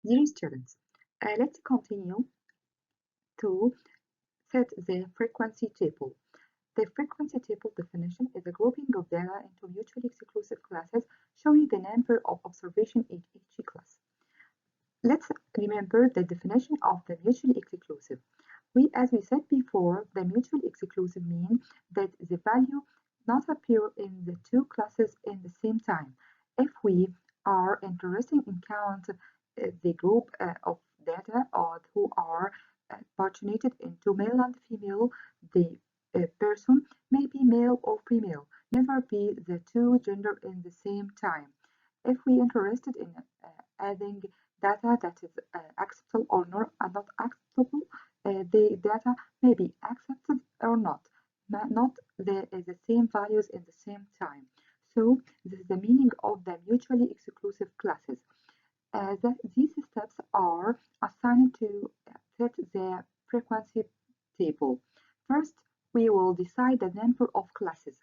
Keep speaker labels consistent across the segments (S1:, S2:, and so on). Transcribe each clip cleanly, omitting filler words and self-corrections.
S1: Dear students, let's continue to set the frequency table. The frequency table definition is a grouping of data into mutually exclusive classes showing the number of observations in each class. Let's remember the definition of the mutually exclusive. As we said before, the mutually exclusive means that the value not appear in the two classes in the same time. If we are interested in count the group of data or who are participated into male and female, the person may be male or female, never be the two gender in the same time. If we interested in adding data that is acceptable or not acceptable, the data may be accepted or not the same values in the same time. So this is the meaning of the mutually exclusive classes. These steps are assigned to set the frequency table. First, we will decide the number of classes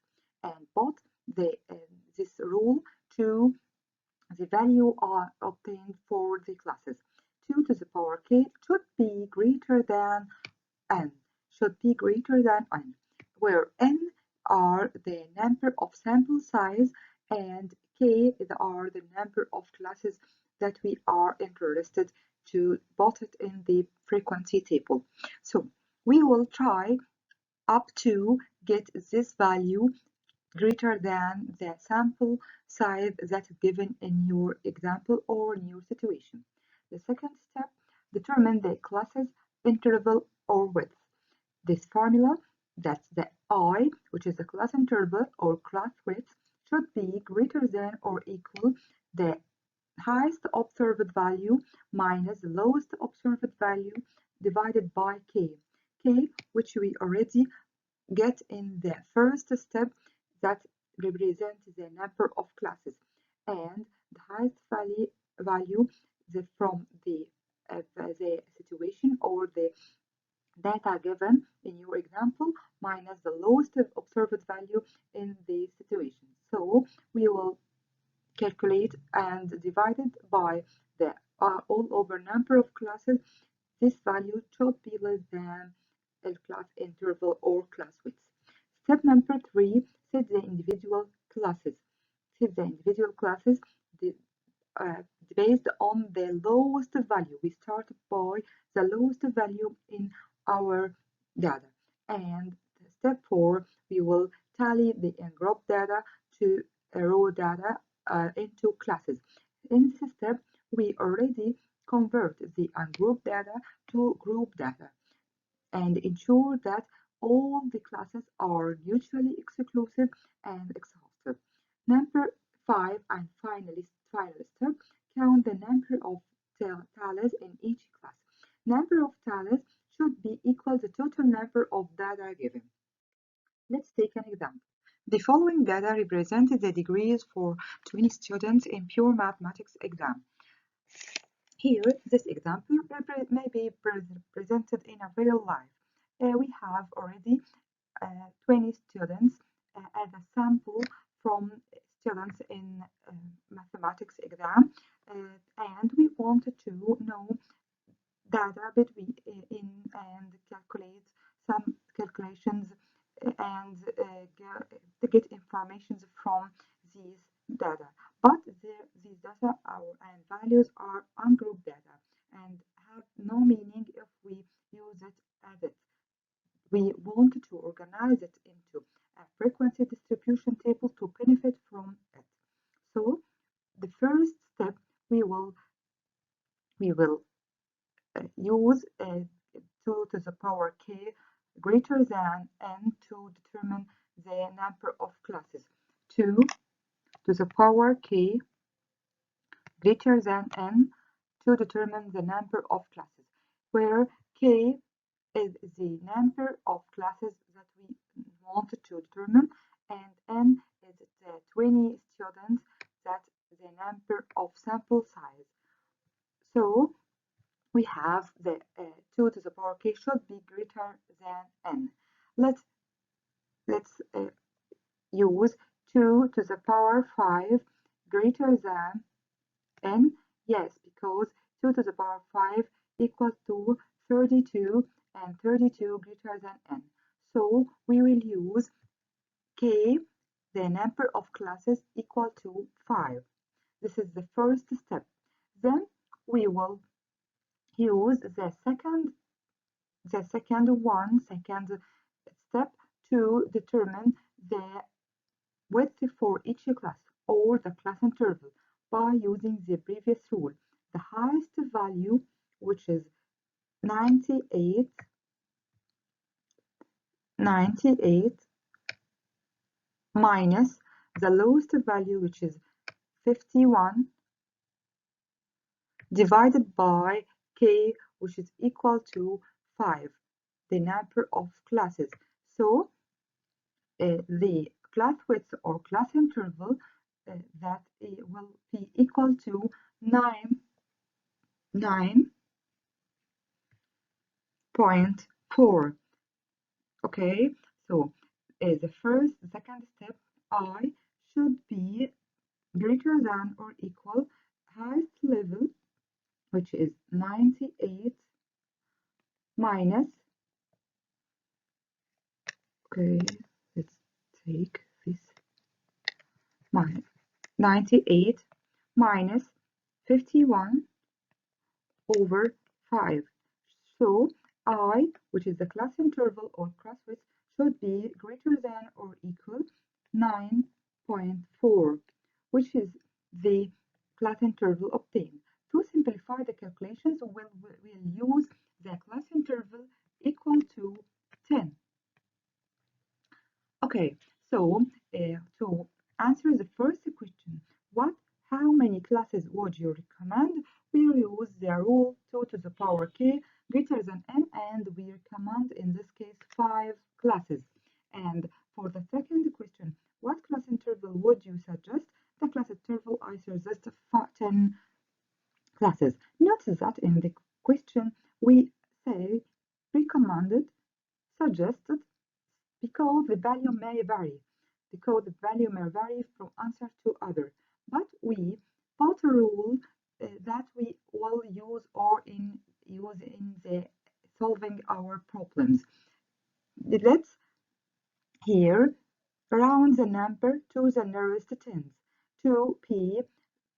S1: and put this rule to the value are obtained for the classes. 2 to the power k should be greater than n, where n are the number of sample size and k are the number of classes that we are interested to put it in the frequency table. So we will try up to get this value greater than the sample size that is given in your example or in your situation. The second step, determine the classes interval or width. This formula, that's the I, which is the class interval or class width, should be greater than or equal the highest observed value minus the lowest observed value divided by k. K, which we already get in the first step, that represents the number of classes, and the highest value from the situation or the data given in your example minus the lowest observed value in the situation. So we will calculate and divide it by the all over number of classes. This value should be less than a class interval or class width. Step number 3, set the individual classes. Set the individual classes based on the lowest value. We start by the lowest value in our data. And step 4, we will tally the ungroup data to raw data into classes. In this step, we already convert the ungrouped data to group data and ensure that all the classes are mutually exclusive and exhaustive. Number 5 and final step, count the number of tallies in each class. Number of tallies should be equal to the total number of data given. Let's take an example. The following data represent the degrees for 20 students in pure mathematics exam. Here, this example may be presented in a real life. We have already 20 students as a sample from students in mathematics exam, and we wanted to know data between and calculate some calculations and to get information from these data. But these data and values are ungrouped data and have no meaning if we use it as it. We want to organize it into a frequency distribution table to benefit from it. So the first step we will use 2 to the power k greater than n to determine the number of classes. 2 to the power k greater than n to determine the number of classes, where k is the number of classes that we want to determine, and n is the 20 students, that the number of sample size. So we have the 2 to the power k should be greater than n. Let's use 2 to the power 5 greater than n. Yes, because 2 to the power 5 equals to 32 and 32 greater than n. So we will use k, the number of classes, equal to 5. This is the first step. Then we will use the second step to determine the width for each class or the class interval by using the previous rule. The highest value, which is 98 minus the lowest value, which is 51, divided by k, which is equal to 5, the number of classes. So the class width or class interval that will be equal to 9.4. Okay, so the second step, I should be greater than or equal highest level, which is 98 minus, okay, let's take this, minus 98 minus 51 over 5. So I, which is the class interval or class width, should be greater than or equal 9.4, which is the class interval obtained. To simplify the calculations, we'll use the class interval equal to 10. Okay, so to answer the first question, how many classes would you recommend? We use the rule 2 to the power k greater than n, and we recommend in this case 5 classes. And for the second question, what class interval would you suggest? The class interval I suggest 10 classes. Notice that in the question we say recommended, suggested, because the value may vary. From answer to other. But we put a rule that we will use in the solving our problems. Let's here round the number to the nearest tens, to p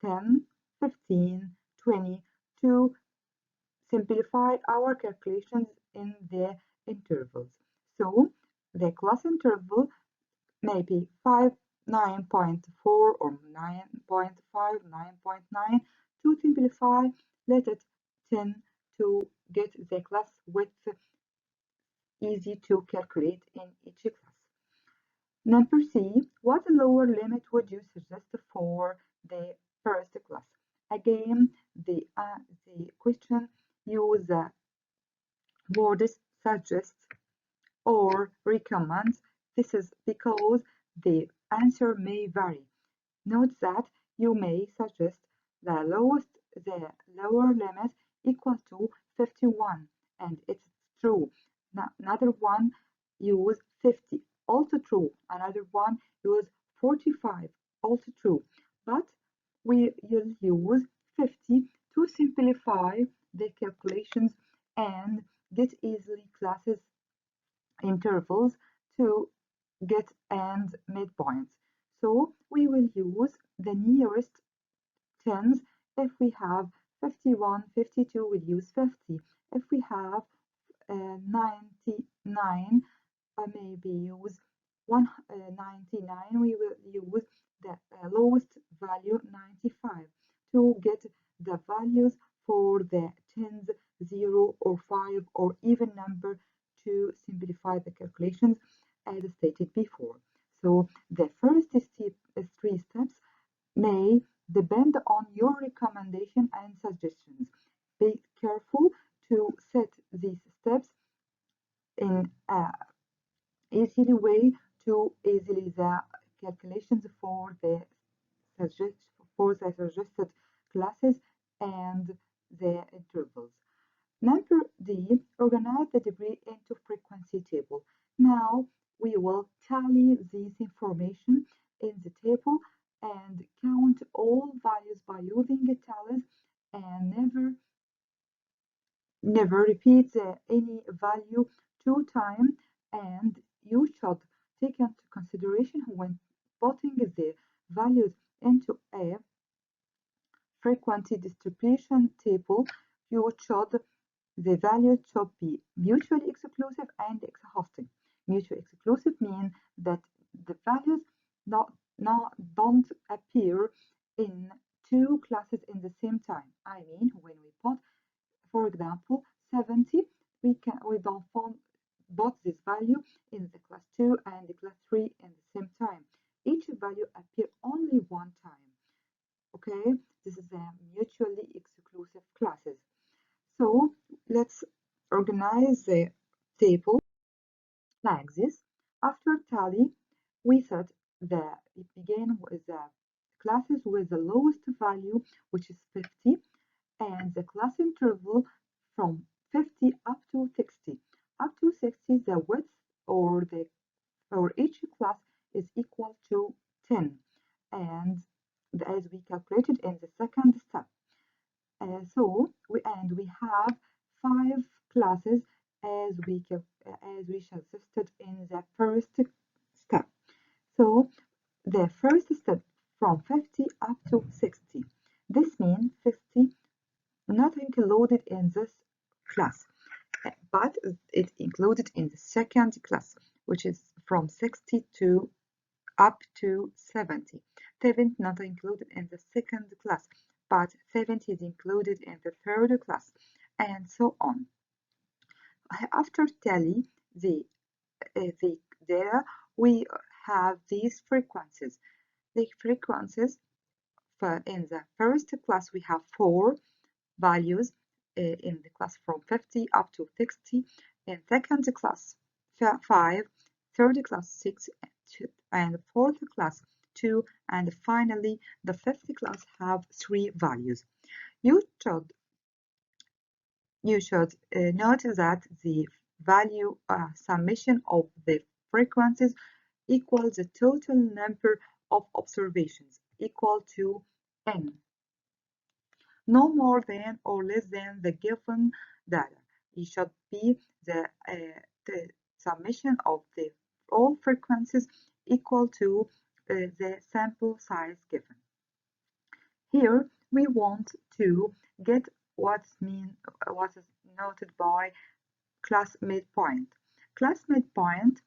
S1: 10, 15, 20, to simplify our calculations in the intervals. So the class interval may be 5, 9.4 or 9.5, 9.9. To simplify, let it 10 to get the class width easy to calculate in each class. Number C, what lower limit would you suggest for the first class? Again, the question use the words suggest or recommends. This is because the answer may vary. Note that you may suggest the lower limit equal to 51, and it's true. Another one use 50, also true. Another one use 45, also true. But we will use 50 to simplify the calculations and get easily classes intervals to get and midpoints. So we will use the nearest tens. If we have 51, 52, we'll use 50. If we have 99, maybe use 199, we will use the lowest value 95 to get the values for the tens, 0 or 5 or even number to simplify the calculations as stated before. So the first three steps may depend on your recommendation and suggestions. Be careful to set these steps in an easy way to easily the calculations for the suggested classes and the intervals. Number D, organize the debris into frequency table. Now we will tally this information in the table and count all values by using a tallies and never never repeat any value 2 times, and you should take into consideration when putting the values into a frequency distribution table. You should The values should be mutually exclusive and exhausting. Mutually exclusive means that the values don't appear in two classes in the same time. I mean, when we put, for example, 70, we don't find both this value in the class 2 and the class 3 in the same time. Each value appear only one time. Okay, this is a mutually exclusive classes. So let's organize the table like this. After tally, we said that it began with the classes with the lowest value, which is 50, and the class interval from 50 up to 60. Up to 60, the width or the for each class is equal to 10, and as we calculated in the second step. So we have 5 classes as we suggested in the first step. So the first step from 50 up to 60. This means 50 not included in this class, but it's included in the second class, which is from 60 to up to 70. 70 not included in the second class, but 70 is included in the third class, and so on. After tally the data, we have these frequencies. The frequencies in the first class we have 4 values in the class from 50 up to 60, in second class 5, third class 6, and fourth class 2, and finally the fifth class have 3 values. You should note that the value summation of the frequencies equals the total number of observations equal to n, no more than or less than the given data. It should be the summation of the all frequencies equal to the sample size given. Here we want to get what is noted by class midpoint. Class midpoint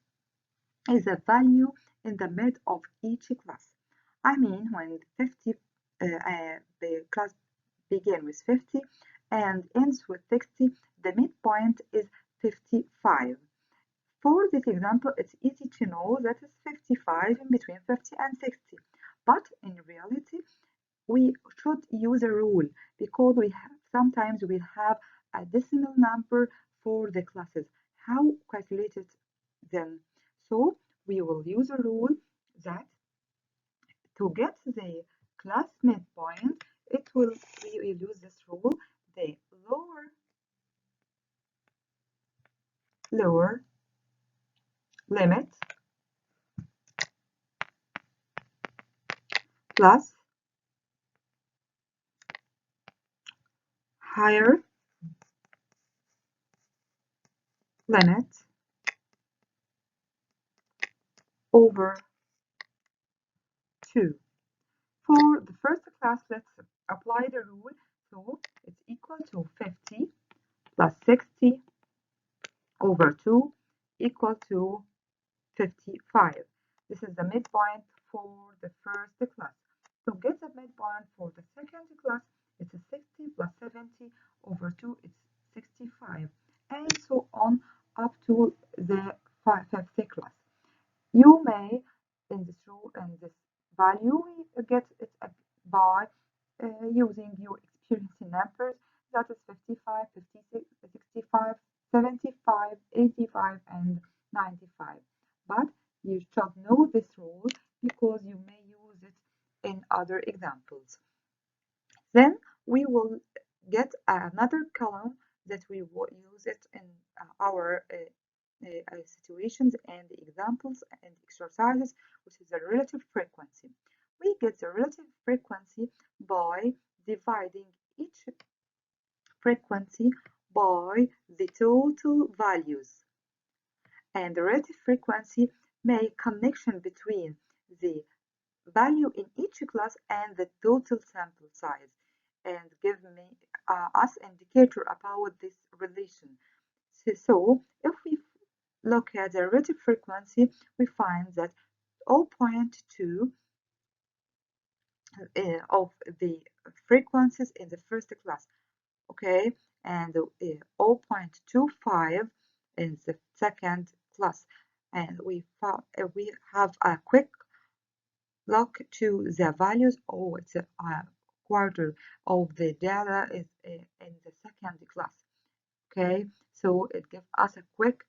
S1: is a value in the mid of each class. I mean, when the class begins with 50 and ends with 60, the midpoint is 55. For this example, it's easy to know that it's 55 in between 50 and 60. But in reality, we should use a rule because sometimes we have a decimal number for the classes. How calculated them? So we will use a rule that to get the class midpoint, we will use this rule: the lower limit plus higher limit over 2. For the first class, let's apply the rule. So it's equal to 50 plus 60 over 2 equal to 55. This is the midpoint for the first class. To get the midpoint for the second class, it's 60 plus 70 over 2, it's 65, and so on up to the fifth class. You may, in this value, get it by using your experience in numbers, that is 55, 56, 65, 75, 85, and 95. But you should know this rule because you may use it in other examples. Then we will get another column that we will use it in our situations and examples and exercises, which is the relative frequency. We get the relative frequency by dividing each frequency by the total values, and the relative frequency make connection between the value in each class and the total sample size, and give me us indicator about this relation. So if we look at the relative frequency, we find that 0.2 of the frequencies in the first class, okay, and 0.25 in the second class. And we have a quick look to the values. Oh, it's a quarter of the data is in the second class. Okay, so it gives us a quick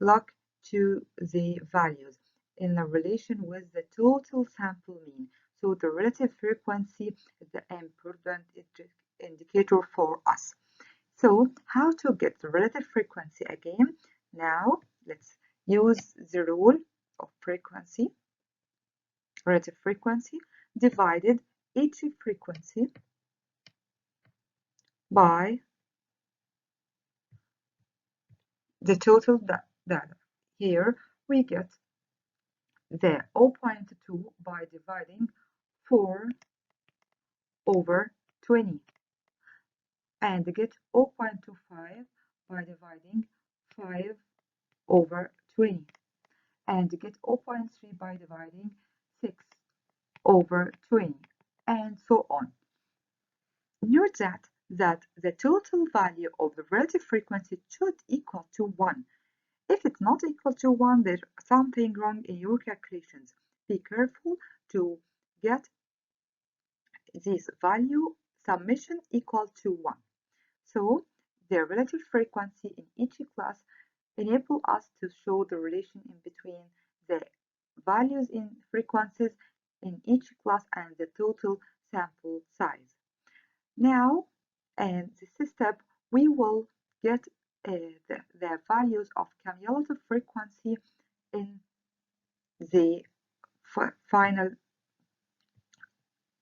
S1: look to the values in a relation with the total sample mean. So the relative frequency is the important indicator for us. So how to get the relative frequency again? Now let's use the rule of frequency, relative frequency divided each frequency by the total data. Here we get the 0.2 by dividing 4 over 20 and get 0.25 by dividing 5 over 20 and get 0.3 by dividing 6 over 20 and so on. Note that the total value of the relative frequency should equal to 1. If it's not equal to 1, there's something wrong in your calculations. Be careful to get this value summation equal to 1. So the relative frequency in each class enable us to show the relation in between the values in frequencies in each class and the total sample size. Now, in this step, we will get the values of cumulative frequency in the final.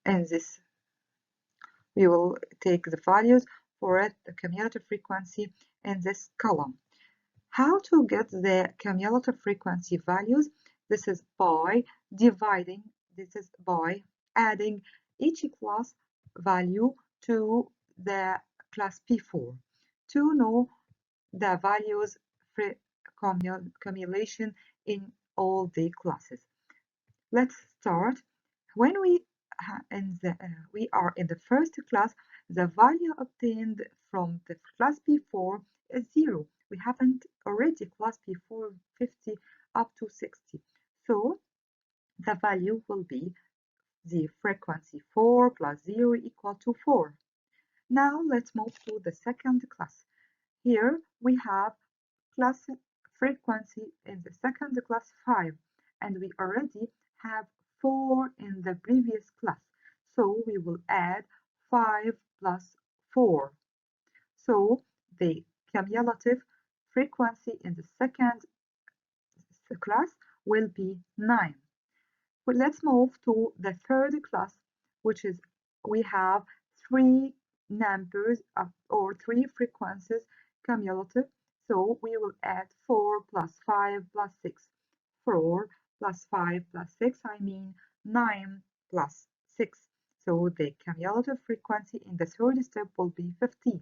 S1: In this, we will take the values for it, the cumulative frequency in this column. How to get the cumulative frequency values? This is by dividing, this is by adding each class value to the class P4 to know the values for cumulation in all the classes. Let's start. When we are in the first class, the value obtained from the class P4 is 0. We haven't already class P4 50 up to 60. So the value will be the frequency 4 plus 0 equal to 4. Now let's move to the second class. Here we have class frequency in the second class 5, and we already have 4 in the previous class. So we will add 5 plus 4. So the cumulative frequency in the second class will be 9. But let's move to the third class, which is we have 3 numbers or 3 frequencies cumulative. So we will add 4 plus 5 plus 6. 4 plus 5 plus 6, I mean 9 plus 6. So the cumulative frequency in the third step will be 15.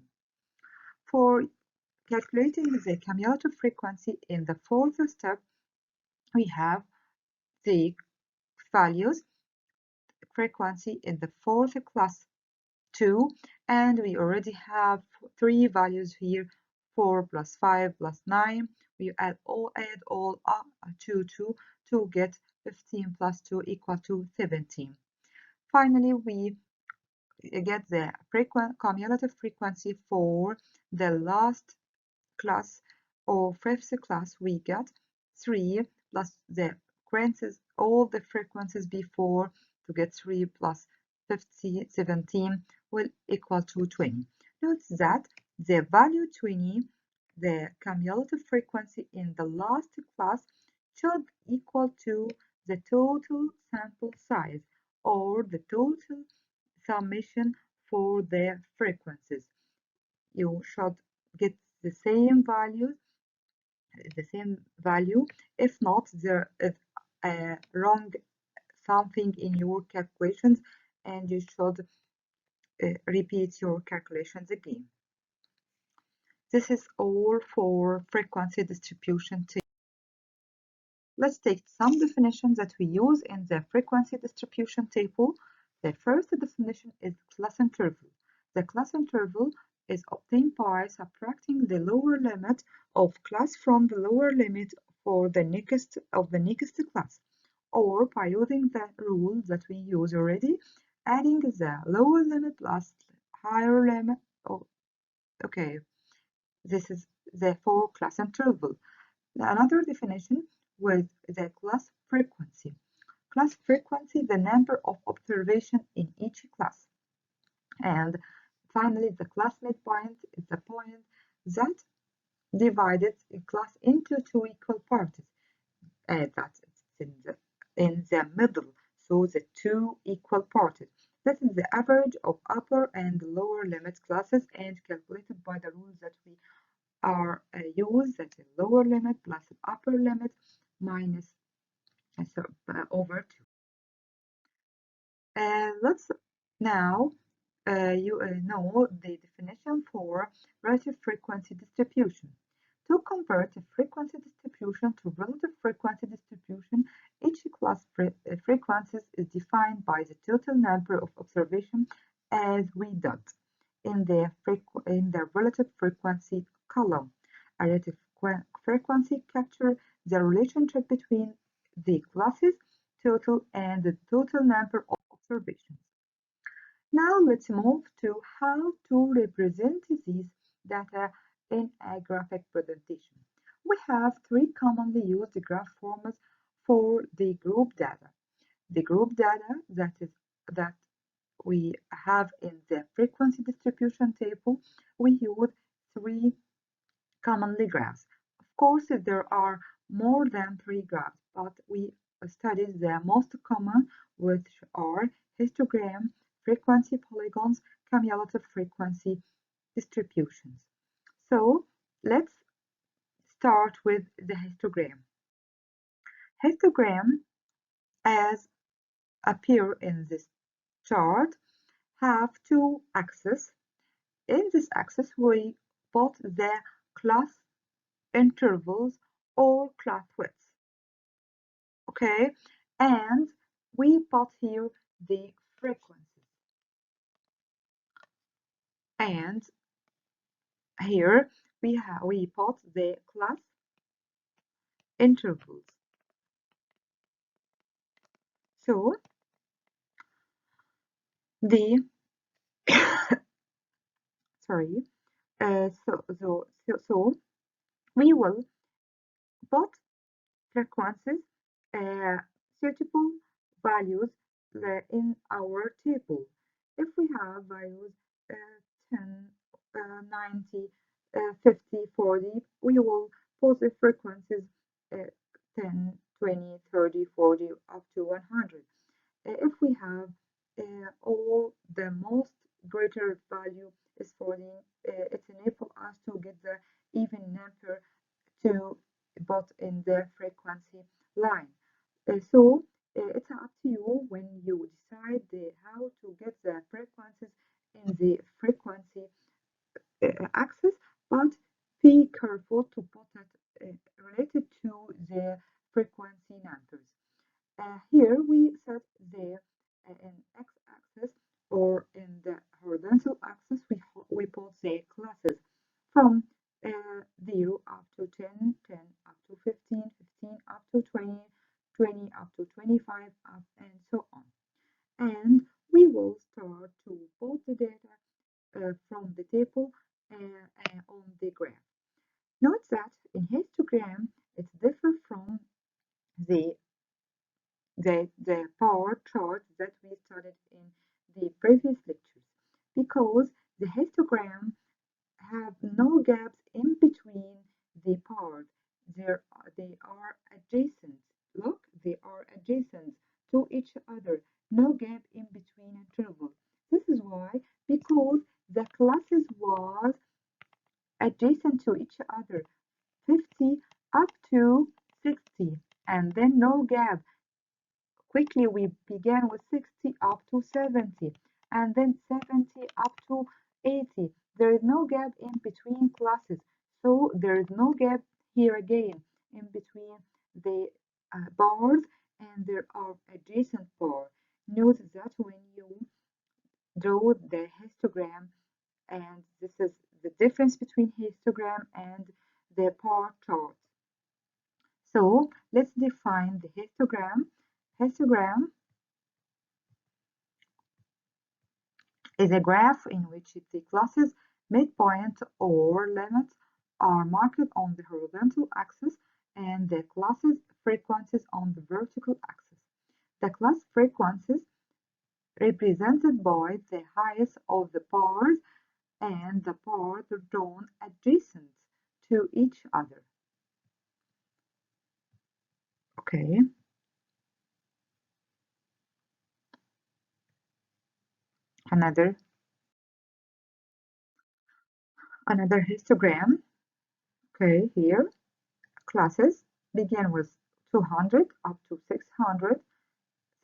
S1: For calculating the cumulative frequency in the fourth step, we have the values frequency in the fourth class 2, and we already have 3 values here, 4 plus 5 plus 9. We add all up to 2 to get 15 plus 2 equal to 17. Finally, we get the cumulative frequency for the last class or fifth class. We get 3 plus the frequencies, all the frequencies before, to get 3 plus 50, 17 will equal to 20. Note that the value 20, the cumulative frequency in the last class, should equal to the total sample size or the total summation for the frequencies. You should get the same value. If not, there is wrong something in your calculations, and you should repeat your calculations again. This is all for frequency distribution table. Let's take some definitions that we use in the frequency distribution table. The first definition is class interval. The class interval is obtained by subtracting the lower limit of class from the lower limit for the next class, or by using the rule that we use already, adding the lower limit plus higher limit. Oh, okay, this is the for class interval. Another definition was the class frequency. Class frequency, the number of observations in each class. And finally, the class midpoint is the point that divided a class into two equal parts. That's in the middle, so the two equal parts. This is the average of upper and lower limit classes and calculated by the rules that we are used, that is lower limit plus upper limit minus over 2. Let's now know the definition for relative frequency distribution. To convert a frequency distribution to relative frequency distribution, each class frequencies is defined by the total number of observations as we dot in the relative frequency column. A relative frequency captures the relationship between the classes total and the total number of observations. Now let's move to how to represent this data in a graphic presentation. We have three commonly used graph formats for the group data. The group data that we have in the frequency distribution table, we use three commonly graphs. Of course, there are more than three graphs, but we studied the most common, which are histogram, frequency polygons, cumulative frequency distributions. So let's start with the histogram. Histogram, as appear in this chart, have two axes. In this axis, we put the class intervals or class widths. Okay, and we put here the frequencies. And here we put the class intervals. So the sorry, so we will put frequencies suitable values in our table. If we have values 10, 90, 50, 40, we will put the frequencies 10, 20, 30, 40, up to 100. If we have all the most greater value is 40, it enables us to get the even number to put in the frequency line. So it's up to you when you decide how to get the frequencies in the frequency axis, but be careful to put it related to the frequency numbers. Here we set the in x-axis, or in the horizontal axis we put the classes from 0 up to 10, 10 up to 15, 15 up to 20, 20 up to 25, up, and so on. And we will start to put the data from the table on the graph. Note that in histogram it's different from the bar chart that we studied in the previous lectures, because the histogram have no gaps in between the bars. They are adjacent. Look, they are adjacent to each other. No gap in between intervals. This is why, because the classes was adjacent to each other, 50 up to 60, and then no gap. Quickly we began with 60 up to 70, and then 70 up to 80. There is no gap in between classes, so there is no gap here again in between the bars, and there are adjacent bars. Note that when you draw the histogram, and this is the difference between histogram and the bar chart. So let's define the histogram. Histogram is a graph in which the classes midpoint or limits are marked on the horizontal axis and the classes frequencies on the vertical axis. The class frequencies represented by the highest of the bars and the bars drawn adjacent to each other. Okay. Another histogram. Okay, here classes begin with 200 up to 600,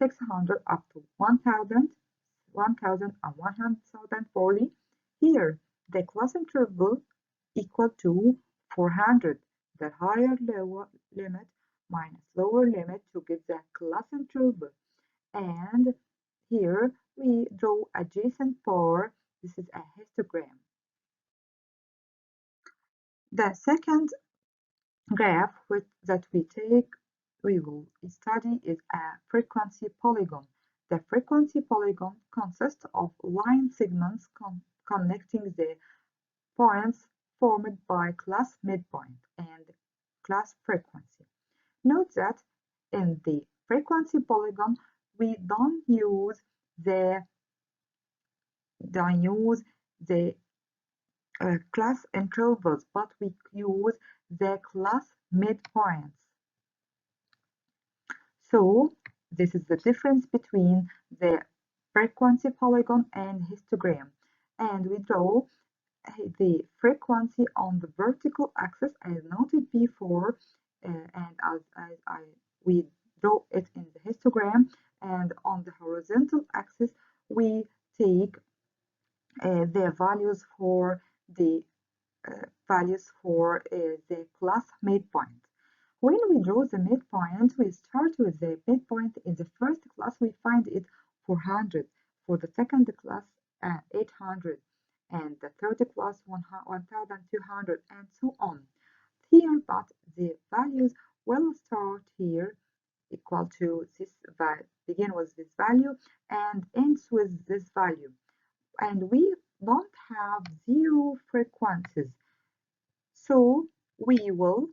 S1: 600 up to 1000, 1000 and 1040. Here the class interval equal to 400, the higher lower limit minus lower limit to get the class interval. And here we draw adjacent bar. This is a histogram. The second graph that we will study is a frequency polygon. The frequency polygon consists of line segments connecting the points formed by class midpoint and class frequency. Note that in the frequency polygon we don't use the class intervals, but we use the class midpoints. So this is the difference between the frequency polygon and histogram. And we draw the frequency on the vertical axis as noted before, and as we draw it in the histogram, and on the horizontal axis we take the values for the class midpoint. When we draw the midpoint, we start with the midpoint in the first class. We find it 400, for the second class 800, and the third class 1200, and so on. Here, but the values will start here equal to this value, begin with this value and ends with this value. And we don't have zero frequencies, so we will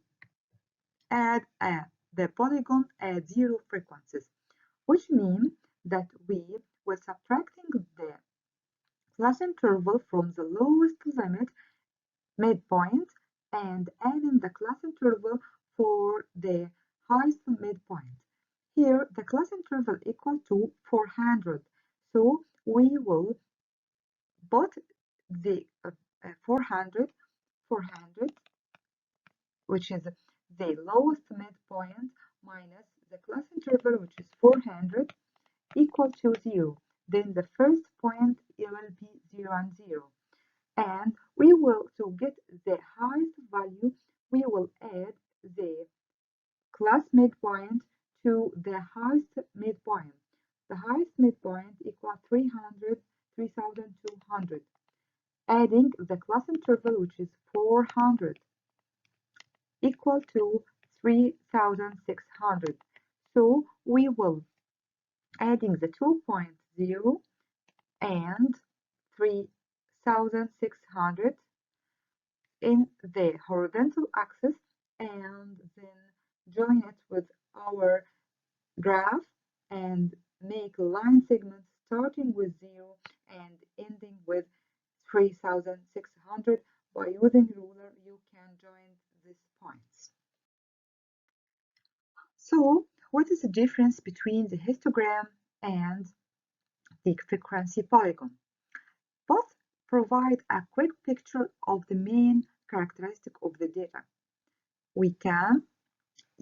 S1: add the polygon at zero frequencies, which means that we will subtracting the class interval from the lowest limit midpoint and adding the class interval for the highest midpoint. Here the class interval equal to 400, so we will put the 400, which is the lowest midpoint, minus the class interval, which is 400, equal to 0. Then the first point it will be 0 and 0. And we will, to get the highest value, we will add the class midpoint to the highest midpoint. The highest midpoint equals 300, 3200. Adding the class interval, which is 400, equal to 3600. So we will adding the 2.0 and 3600 in the horizontal axis, and then join it with our graph and make line segments starting with 0 and ending with 3600. By using ruler you can join these points. So what is the difference between the histogram and the frequency polygon? Both provide a quick picture of the main characteristic of the data. We can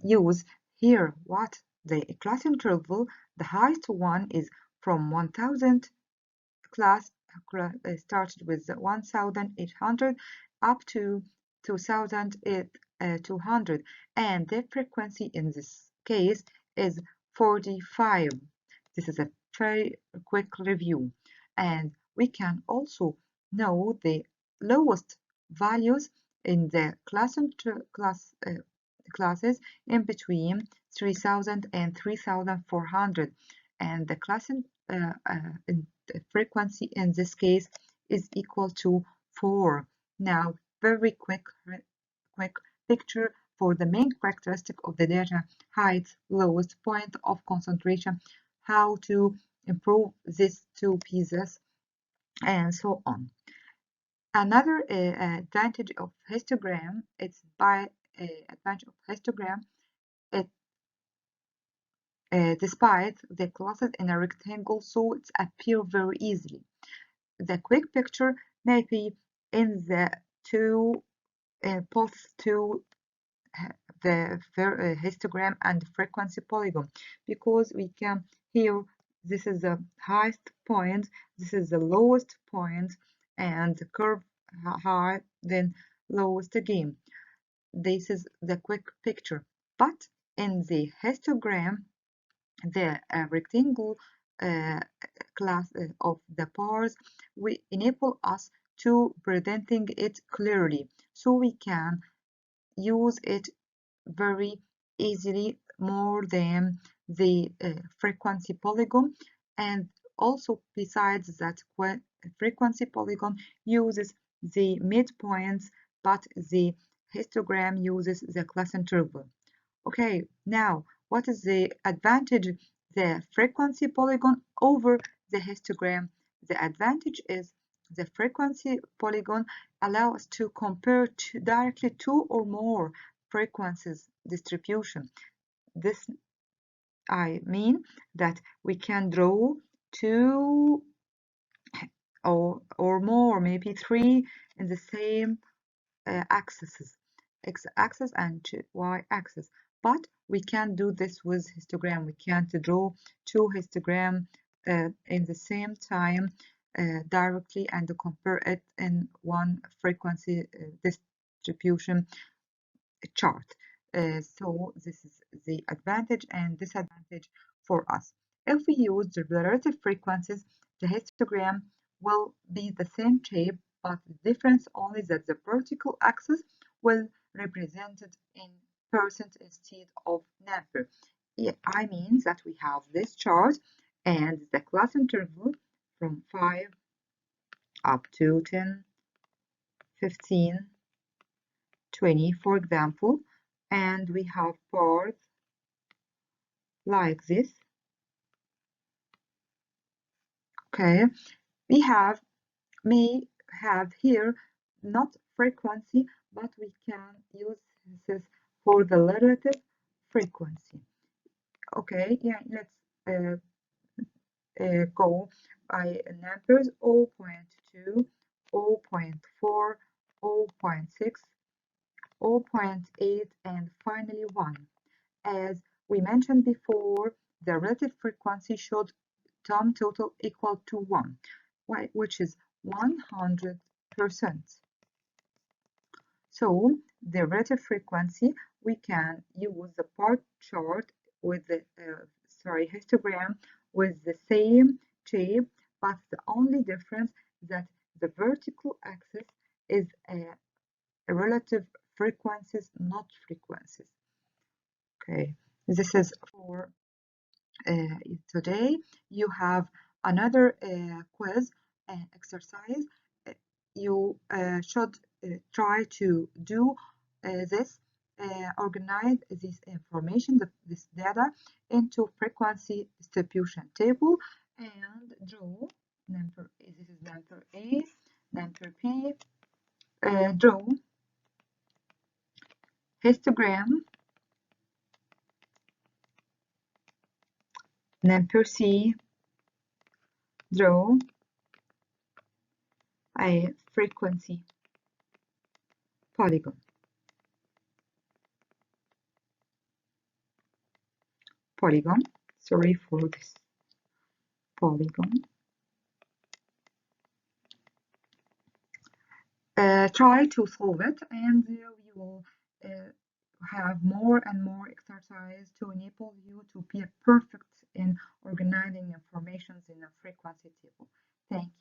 S1: use here what the class interval, the highest one is from 1000 class started with 1800 up to 2200, and the frequency in this case is 45. This is a very quick review, and we can also know the lowest values in the classes in between 3000 and 3400, and the frequency in this case is equal to 4. Now, very quick picture for the main characteristic of the data: height, lowest point of concentration, how to improve these two pieces, and so on. Another advantage of histogram, it despite the classes in a rectangle, so it appears very easily. The quick picture may be in the both to the histogram and frequency polygon, because we can here, this is the highest point, this is the lowest point, and the curve high, then lowest again. This is the quick picture. But in the histogram, the rectangle class of the bars, we enable us to presenting it clearly, so we can use it very easily more than the frequency polygon. And also, besides that, frequency polygon uses the midpoints, but the histogram uses the class interval. Okay, now what is the advantage the frequency polygon over the histogram? The advantage is the frequency polygon allows us to compare directly two or more frequencies distribution. This I mean that we can draw two or more, maybe three, in the same axes, x-axis and y-axis. But we can't do this with histogram. We can't draw two histogram in the same time directly and compare it in one frequency distribution chart. So this is the advantage and disadvantage for us. If we use the relative frequencies, the histogram will be the same shape, but the difference only that the vertical axis will represented in percent instead of number. I mean that we have this chart and the class interval from 5 up to 10, 15, 20, for example, and we have bars like this. Okay, we may have here not frequency, but we can use this for the relative frequency. Okay, yeah, let's go by numbers: 0.2, 0.4, 0.6, 0.8, and finally 1. As we mentioned before, the relative frequency should sum total equal to 1, which is 100%. So the relative frequency, we can use the bar chart with the histogram with the same shape, but the only difference that the vertical axis is a relative frequencies, not frequencies. Okay, this is for today. You have another quiz exercise. You should try to do this, organize this information, this data, into frequency distribution table, and draw number. This is number A, number B. Draw histogram, number C. Draw a frequency Polygon. Polygon. Sorry for this. Polygon. Try to solve it, and you will have more and more exercise to enable you to be perfect in organizing information in a frequency table. Thank you.